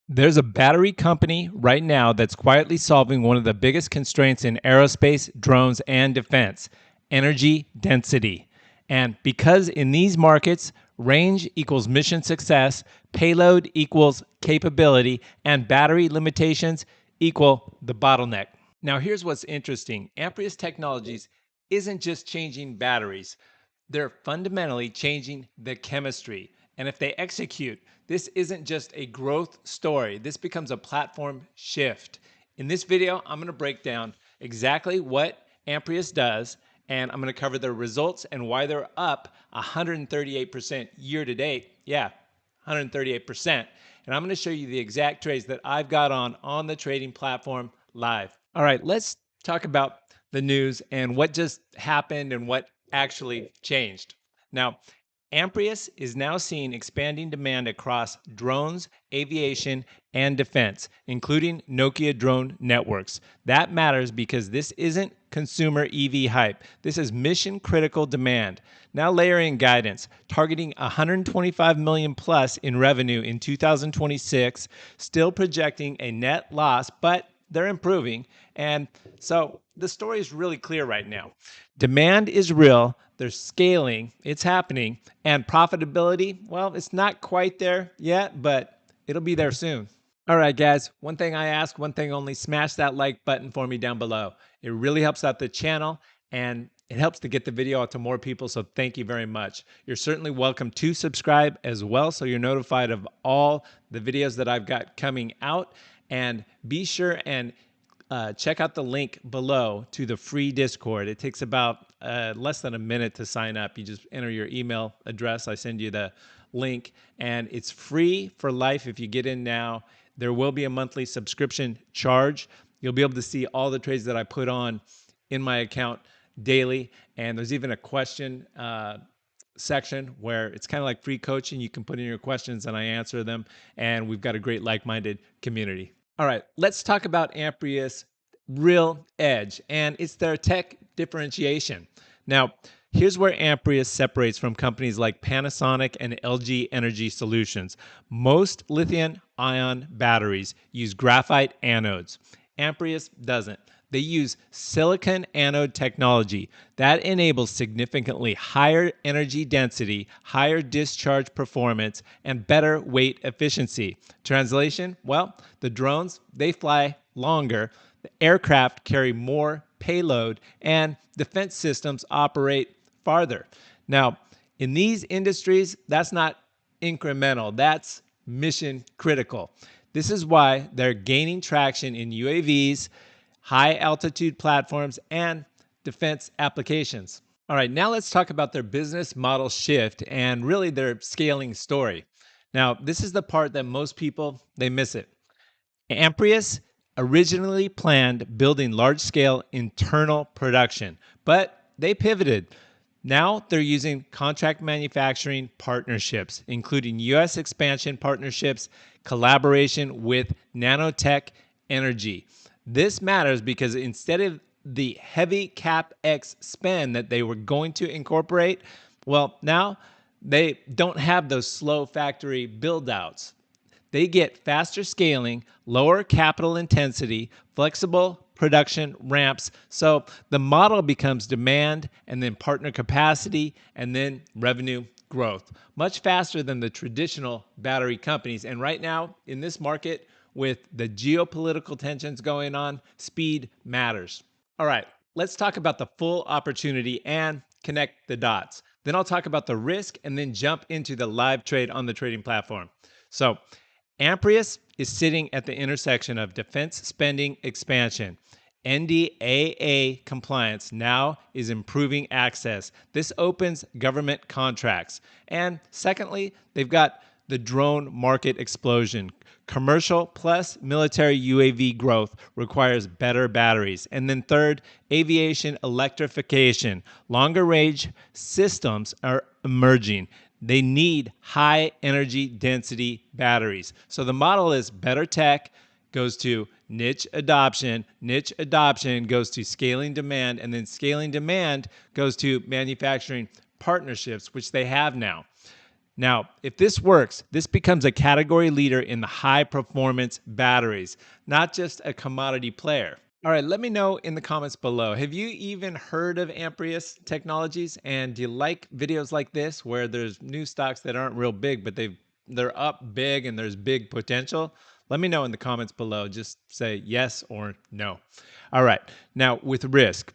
There's a battery company right now that's quietly solving one of the biggest constraints in aerospace, drones, and defense: energy density. And because in these markets, range equals mission success, payload equals capability, and battery limitations equal the bottleneck. Now, here's what's interesting: Amprius Technologies isn't just changing batteries, they're fundamentally changing the chemistry. And if they execute, this isn't just a growth story, this becomes a platform shift. In this video, I'm going to break down exactly what Amprius does, and I'm going to cover their results and why they're up 138% year to date. Yeah, 138%. And I'm going to show you the exact trades that I've got on the trading platform live. All right, let's talk about the news and what just happened and what actually changed. Now, Amprius is now seeing expanding demand across drones, aviation, and defense, including Nokia drone networks. That matters because this isn't consumer EV hype. This is mission critical demand. Now layering guidance, targeting 125 million plus in revenue in 2026, still projecting a net loss, but they're improving. And so the story is really clear right now. Demand is real, they're scaling, it's happening, and profitability, well, it's not quite there yet, but it'll be there soon. All right, guys, one thing I ask, one thing only: smash that like button for me down below. It really helps out the channel and it helps to get the video out to more people, so thank you very much. You're certainly welcome to subscribe as well so you're notified of all the videos that I've got coming out. And be sure and check out the link below to the free Discord. It takes about less than a minute to sign up. You just enter your email address. I send you the link, and it's free for life if you get in now. There will be a monthly subscription charge. You'll be able to see all the trades that I put on in my account daily, and there's even a question section where it's kind of like free coaching. You can put in your questions and I answer them, and we've got a great like-minded community. All right, let's talk about Amprius' real edge, and it's their tech differentiation. Now, here's where Amprius separates from companies like Panasonic and LG Energy Solutions. Most lithium-ion batteries use graphite anodes. Amprius doesn't. They use silicon-anode technology that enables significantly higher energy density, higher discharge performance, and better weight efficiency. Translation? Well, the drones, they fly longer, the aircraft carry more payload, and defense systems operate farther. Now, in these industries, that's not incremental, that's mission critical. This is why they're gaining traction in UAVs, high altitude platforms, and defense applications. All right, now let's talk about their business model shift and really their scaling story. Now, this is the part that most people, they miss it. Amprius originally planned building large-scale internal production, but they pivoted. Now they're using contract manufacturing partnerships, including U.S. expansion partnerships, collaboration with nanotech energy. This matters because instead of the heavy CapEx spend that they were going to incorporate, well, now they don't have those slow factory build-outs. They get faster scaling, lower capital intensity, flexible production ramps. So the model becomes demand and then partner capacity and then revenue growth, much faster than the traditional battery companies. And right now in this market, with the geopolitical tensions going on, speed matters. All right, let's talk about the full opportunity and connect the dots. Then I'll talk about the risk and then jump into the live trade on the trading platform. So Amprius is sitting at the intersection of defense spending expansion. NDAA compliance now is improving access. This opens government contracts. And secondly, they've got the drone market explosion. Commercial plus military UAV growth requires better batteries. And then third, aviation electrification. Longer range systems are emerging. They need high energy density batteries. So the model is better tech goes to niche adoption goes to scaling demand, and then scaling demand goes to manufacturing partnerships, which they have now. Now, if this works, this becomes a category leader in the high performance batteries, not just a commodity player. All right, let me know in the comments below. Have you even heard of Amprius Technologies? And do you like videos like this where there's new stocks that aren't real big, but they're up big and there's big potential? Let me know in the comments below. Just say yes or no. All right, now with risk,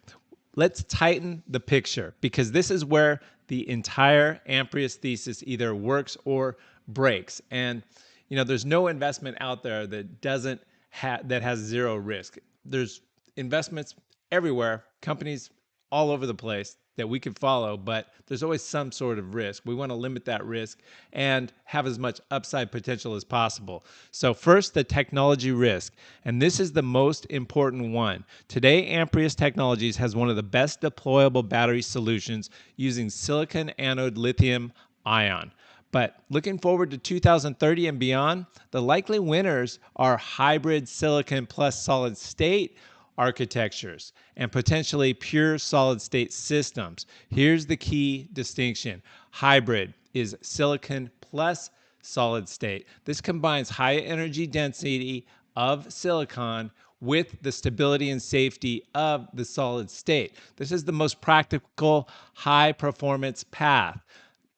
let's tighten the picture because this is where the entire Amprius thesis either works or breaks. And there's no investment out there that doesn't that has zero risk. There's investments everywhere, companies all over the place that we could follow, but there's always some sort of risk. We want to limit that risk and have as much upside potential as possible. So first, the technology risk, and this is the most important one. Today, Amprius Technologies has one of the best deployable battery solutions using silicon-anode lithium ion. But looking forward to 2030 and beyond, the likely winners are hybrid silicon plus solid state architectures and potentially pure solid state systems. Here's the key distinction. Hybrid is silicon plus solid state. This combines high energy density of silicon with the stability and safety of the solid state. This is the most practical high performance path.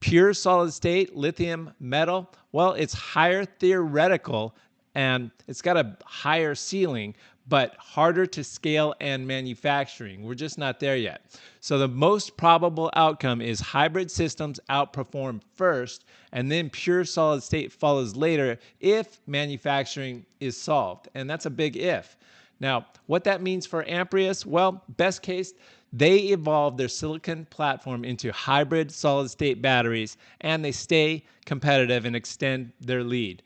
Pure solid state lithium metal, well, it's higher theoretical and it's got a higher ceiling, but harder to scale and manufacturing. We're just not there yet. So the most probable outcome is hybrid systems outperform first, and then pure solid state follows later if manufacturing is solved. And that's a big if. Now, what that means for Amprius, well, best case, they evolve their silicon platform into hybrid solid-state batteries, and they stay competitive and extend their lead.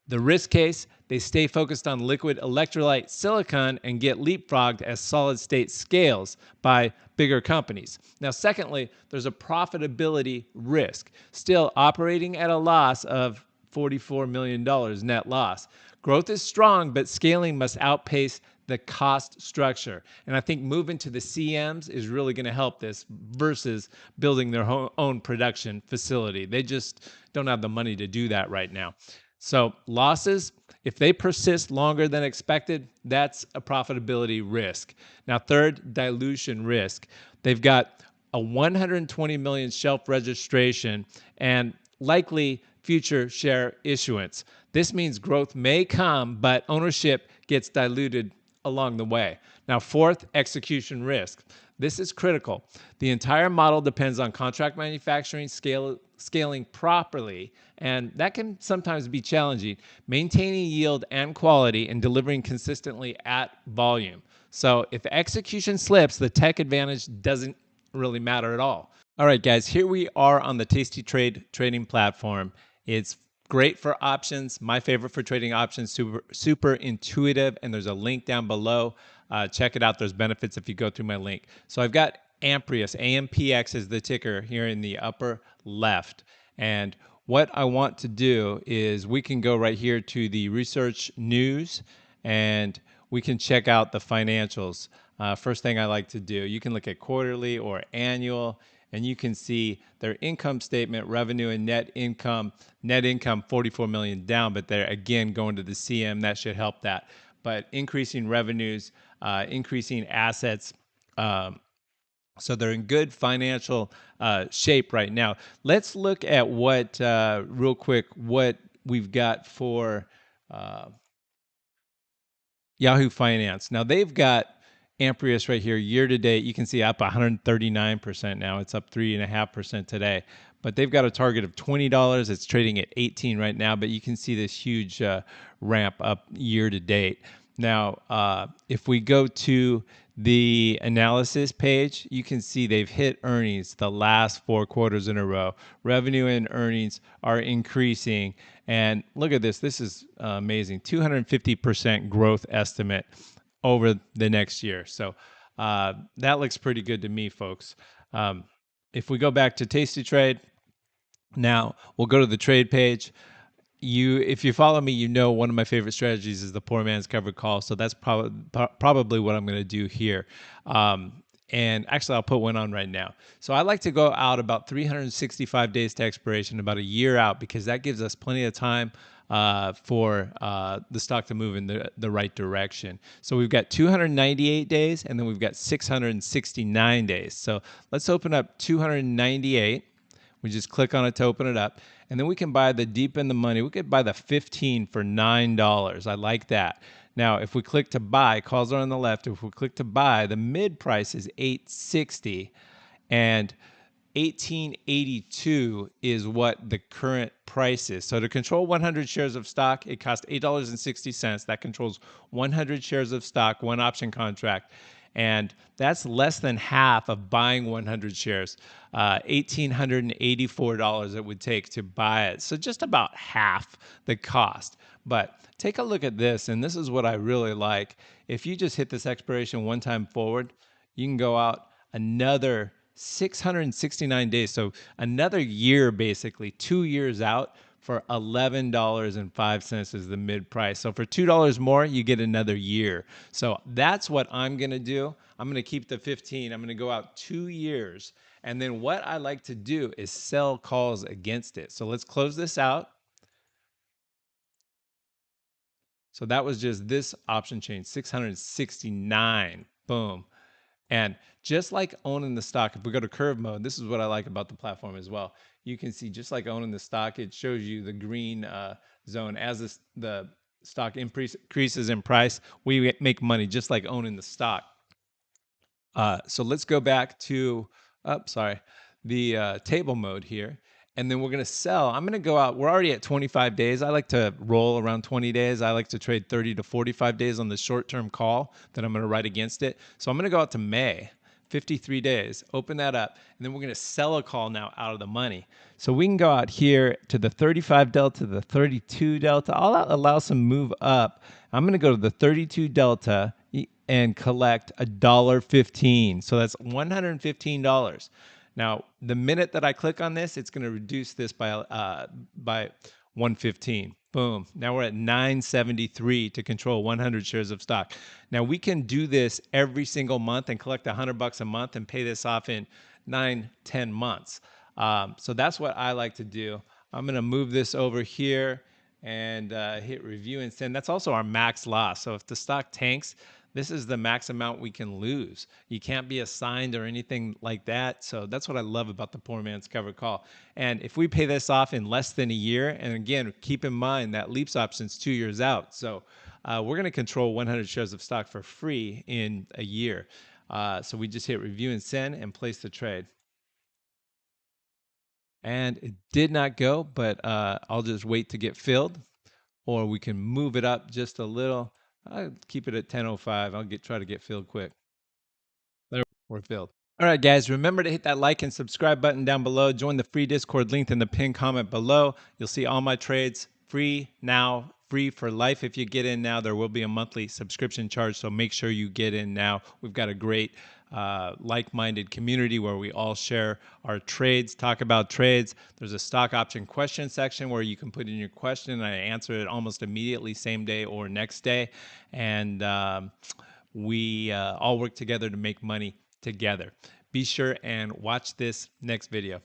The risk case, they stay focused on liquid electrolyte silicon and get leapfrogged as solid-state scales by bigger companies. Now, secondly, there's a profitability risk, still operating at a loss of $44 million net loss. Growth is strong, but scaling must outpace the cost structure. And I think moving to the CMs is really going to help this versus building their own production facility. They just don't have the money to do that right now. So losses, if they persist longer than expected, that's a profitability risk. Now, third, dilution risk. They've got a 120 million shelf registration and likely future share issuance. This means growth may come, but ownership gets diluted along the way. Now, fourth, execution risk. This is critical. The entire model depends on contract manufacturing, scaling properly, and that can sometimes be challenging, maintaining yield and quality and delivering consistently at volume. So if execution slips, the tech advantage doesn't really matter at all. All right, guys, here we are on the Tasty Trade trading platform. It's great for options. My favorite for trading options, super intuitive, and there's a link down below. Check it out. There's benefits if you go through my link. So I've got Amprius, AMPX is the ticker here in the upper left. And what I want to do is we can go right here to the research news and we can check out the financials. First thing I like to do, you can look at quarterly or annual, and you can see their income statement, revenue and net income. Net income, 44 million down, but they're again going to the CM. That should help that. But increasing revenues, increasing assets. So they're in good financial shape right now. Let's look at what, real quick, what we've got for Yahoo Finance. Now they've got Amprius right here, year to date, you can see up 139% now. It's up 3.5% today. But they've got a target of $20. It's trading at 18 right now, but you can see this huge ramp up year to date. Now, if we go to the analysis page, you can see they've hit earnings the last 4 quarters in a row. Revenue and earnings are increasing. And look at this. This is amazing. 250% growth estimate over the next year. So that looks pretty good to me, folks. If we go back to Tasty Trade, now we'll go to the trade page. If you follow me, you know one of my favorite strategies is the poor man's covered call. So that's probably what I'm going to do here. And actually, I'll put one on right now. So I like to go out about 365 days to expiration, about a year out, because that gives us plenty of time for the stock to move in the right direction. So we've got 298 days, and then we've got 669 days. So let's open up 298. We just click on it to open it up. And then we can buy the deep in the money. We could buy the 15 for $9. I like that. Now, if we click to buy, calls are on the left. If we click to buy, the mid price is 860, and 1882 is what the current price is. So to control 100 shares of stock, it costs $8.60. That controls 100 shares of stock, one option contract. And that's less than half of buying 100 shares. $1,884 it would take to buy it. So just about half the cost. But take a look at this, and this is what I really like. If you just hit this expiration one time forward, you can go out another 669 days. So another year, basically 2 years out, for $11.05 is the mid price. So for $2 more, you get another year. So that's what I'm going to do. I'm going to keep the 15. I'm going to go out 2 years. And then what I like to do is sell calls against it. So let's close this out. So that was just this option change, 669. Boom. And just like owning the stock, if we go to curve mode, this is what I like about the platform as well. You can see, just like owning the stock, it shows you the green zone. As the stock increases in price, we make money just like owning the stock. So let's go back to, the table mode here. And then we're going to sell. I'm going to go out. We're already at 25 days. I like to roll around 20 days. I like to trade 30 to 45 days on the short-term call that I'm going to write against it. So I'm going to go out to May, 53 days, open that up, and then we're going to sell a call now out of the money. So we can go out here to the 35 delta, the 32 delta. I'll allow some move up. I'm going to go to the 32 delta and collect $1.15. So that's $115. Now, the minute that I click on this, it's going to reduce this by 115. Boom. Now we're at 973 to control 100 shares of stock. Now we can do this every single month and collect $100 a month and pay this off in 9-10 months. So that's what I like to do. I'm going to move this over here and hit review and send. That's also our max loss. So if the stock tanks, this is the max amount we can lose. You can't be assigned or anything like that. So that's what I love about the poor man's covered call. And if we pay this off in less than a year, and again, keep in mind that leaps option's 2 years out. So we're going to control 100 shares of stock for free in a year. So we just hit review and send and place the trade. And it did not go, but I'll just wait to get filled, or we can move it up just a little. I'll keep it at 10:05. I'll try to get filled quick. There, we're filled. All right, guys, remember to hit that like and subscribe button down below. Join the free Discord link in the pinned comment below. You'll see all my trades free now, free for life. If you get in now, there will be a monthly subscription charge, so make sure you get in now. We've got a great like-minded community where we all share our trades, talk about trades. There's a stock option question section where you can put in your question, and I answer it almost immediately, same day or next day. And we all work together to make money together. Be sure and watch this next video.